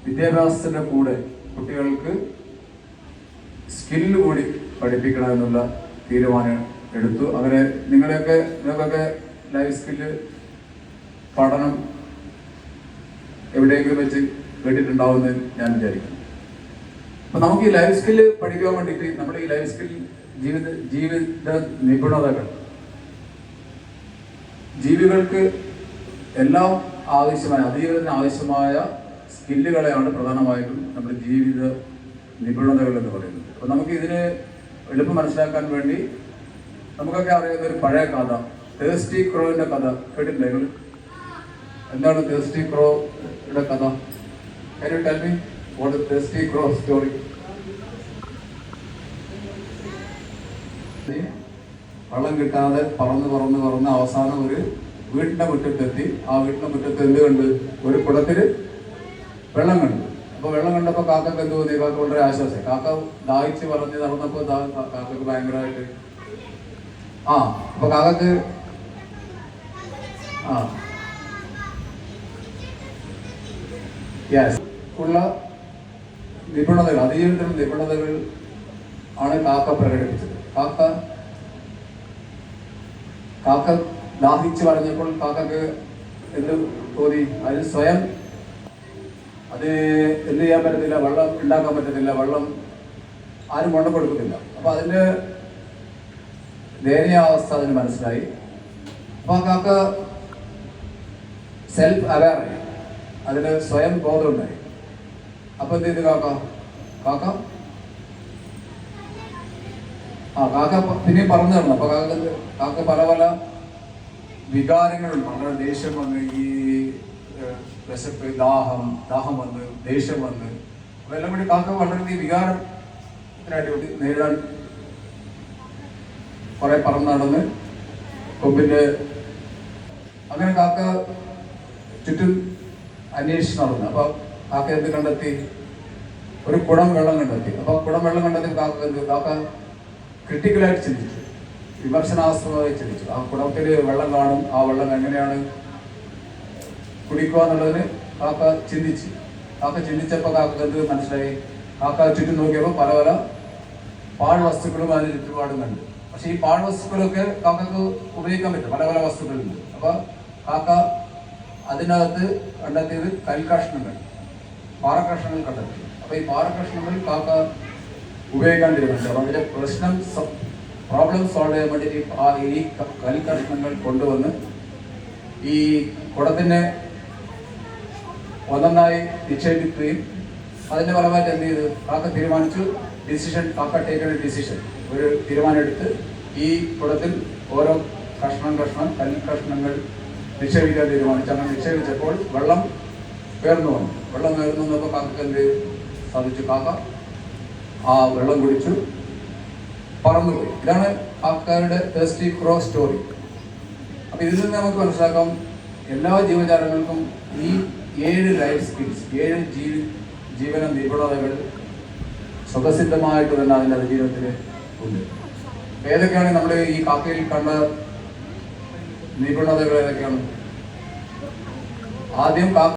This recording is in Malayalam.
വിദ്യാഭ്യാസത്തിൻ്റെ കൂടെ കുട്ടികൾക്ക് സ്കില്ല് കൂടി പഠിപ്പിക്കണമെന്നുള്ള തീരുമാനം എടുത്തു. അങ്ങനെ നിങ്ങൾക്കൊക്കെ ലൈഫ് സ്കില്ല് പഠനം എവിടെയെങ്കിലും വെച്ച് കേട്ടിട്ടുണ്ടാവുമെന്ന് ഞാൻ വിചാരിക്കുന്നു. അപ്പം നമുക്ക് ഈ ലൈഫ് സ്കില്ല് പഠിക്കാൻ വേണ്ടിയിട്ട് നമ്മുടെ ഈ ലൈഫ് സ്കിൽ ജീവിത നിപുണതകൾ ജീവികൾക്ക് എല്ലാം അതിജീവനത്തിന് ആവശ്യമായ സ്കില്ലുകളെയാണ് പ്രധാനമായിട്ടും നമ്മുടെ ജീവിത നിപുണതകൾ എന്ന് പറയുന്നത്. അപ്പോൾ നമുക്ക് ഇതിന് എളുപ്പം മനസ്സിലാക്കാൻ വേണ്ടി നമുക്കൊക്കെ അറിയുന്ന ഒരു പഴയ കഥ, തേഴ്സ്റ്റി ക്രോയുടെ കഥ കേട്ടിട്ടില്ലേ നിങ്ങൾ? എന്താണ് തേഴ്സ്റ്റി ക്രോയുടെ കഥ? Can you tell me what is Thirsty Crow story? വെള്ളം കിട്ടാതെ പറന്ന് അവസാനം ഒരു വീട്ടിന്റെ മുറ്റത്തെത്തി. ആ വീട്ടിന്റെ മുറ്റത്ത് എന്ത് കണ്ട്? ഒരു കുടത്തില് വെള്ളം കണ്ടു. അപ്പൊ വെള്ളം കണ്ടപ്പോൾ കാക്കക്ക് എന്ത് തോന്നി? കാക്ക വളരെ ആശ്വാസം. കാക്ക ദാഹിച്ച് പറഞ്ഞ് നടന്നപ്പോ കാക്കക്ക് ഭയങ്കരമായിട്ട് അപ്പൊ കാക്കക്ക് ഉള്ള നിപുണതകൾ, അതിജീവനത്തിലുള്ള നിപുണതകൾ ആണ് കാക്ക പ്രകടിപ്പിച്ചത്. കാക്ക ദാഹിച്ച് പറഞ്ഞപ്പോൾ കാക്കക്ക് എന്ത് തോന്നി? അതിന് സ്വയം അത് എന്ത് ചെയ്യാൻ പറ്റത്തില്ല, വെള്ളം ഉണ്ടാക്കാൻ പറ്റത്തില്ല, വെള്ളം ആരും കൊണ്ടു കൊടുക്കുന്നില്ല. അപ്പൊ അതിന്റെ ദയനീയാവസ്ഥ അതിന് മനസ്സിലായി. അപ്പൊ ആ കാക്ക സെൽഫ് അവെയറായി, അതിന് സ്വയം ബോധമുണ്ടായി. അപ്പൊ എന്ത് ചെയ്തു കാക്ക പിന്നെയും പറന്നു തരണം. അപ്പൊ കാക്ക പല പല വികാരങ്ങളുണ്ട്. വളരെ ദേഷ്യം വന്ന്, ഈ വിശപ്പ്, ദാഹം വന്ന്, ദേഷ്യം വന്ന്, അപ്പൊ എല്ലാം കൂടി കാക്ക വളരെ വികാരത്തിനായിട്ട് നേരിടാൻ കുറെ പറന്ന് നടന്ന് കൊമ്പിന്റെ അങ്ങനെ കാക്ക ചുറ്റും അന്വേഷിച്ച് നടന്നു. അപ്പൊ കാക്ക എന്ത് കണ്ടെത്തി? ഒരു കുടം വെള്ളം കണ്ടെത്തി. അപ്പൊ കുടം വെള്ളം കണ്ടെത്തി കാക്ക ക്രിട്ടിക്കലായിട്ട് ചിന്തിച്ചു, വിമർശനാസ്പദമായി ചിന്തിച്ചു. ആ കുടത്തിൽ വെള്ളം കാണും, ആ വെള്ളം എങ്ങനെയാണ് കുടിക്കുക എന്നുള്ളതിന് കാക്ക ചിന്തിച്ചപ്പോൾ കാക്ക എന്ത് മനസ്സിലായി? കാക്ക ചുറ്റും നോക്കിയപ്പോൾ പല പല പാഴ്വസ്തുക്കളും അതിന് ചുറ്റുപാടും കണ്ടു. പക്ഷെ ഈ പാഴ്വസ്തുക്കളൊക്കെ കാക്കക്ക് ഉപയോഗിക്കാൻ പറ്റും, പല പല വസ്തുക്കളുണ്ട്. അപ്പൊ കാക്ക അതിനകത്ത് കണ്ടെത്തിയത് കൽക്കഷ്ണങ്ങൾ, പാറക്കഷ്ണങ്ങൾ കണ്ടെത്തി. അപ്പൊ ഈ പാറക്കഷ്ണങ്ങൾ കാക്ക ഉപയോഗിക്കാൻ തീരുമാനിച്ചു. അപ്പൊ അതിന്റെ പ്രോബ്ലം സോൾവ് ചെയ്യാൻ വേണ്ടി ഈ കൽക്കഷ്ണങ്ങൾ കൊണ്ടുവന്ന് ഈ കുടത്തിനെ ഒന്നൊന്നായി നിക്ഷേപിക്കുകയും അതിന്റെ ഫലമായിട്ട് എന്ത് ചെയ്തു? കാക്ക തീരുമാനിച്ചു, കാക്ക ടേക്കൺ ഡിസിഷൻ, ഒരു തീരുമാനം എടുത്ത് ഈ കുടത്തിൽ ഓരോ കൽക്കഷ്ണങ്ങൾ നിക്ഷേപിക്കാൻ തീരുമാനിച്ചു. അങ്ങനെ നിക്ഷേപിച്ചപ്പോൾ വെള്ളം ഉയർന്നു വന്നു. വെള്ളം ഉയർന്നു വന്നപ്പോൾ കാക്കക്ക് എന്ത് സാധിച്ചു? കാക്ക ആ വെള്ളം കുടിച്ചു, പറന്നുപോയി. ഇതാണ് കാക്കയുടെ തേഴ്സ്റ്റി ക്രോ സ്റ്റോറി. അപ്പൊ ഇതിൽ നിന്ന് നമുക്ക് മനസ്സിലാക്കാം, എല്ലാ ജീവജാലങ്ങൾക്കും ഈ 7 ലൈഫ് സ്കിൽസ്, 7 ജീവന നിപുണതകൾ സ്വതസിദ്ധമായിട്ട് തന്നെ അതിൻ്റെ അതിജീവനത്തിൽ ഉണ്ട്. ഏതൊക്കെയാണ് നമ്മൾ ഈ കാക്കയിൽ കണ്ട നിപുണതകൾ? ഏതൊക്കെയാണ്? ആദ്യം കാക്ക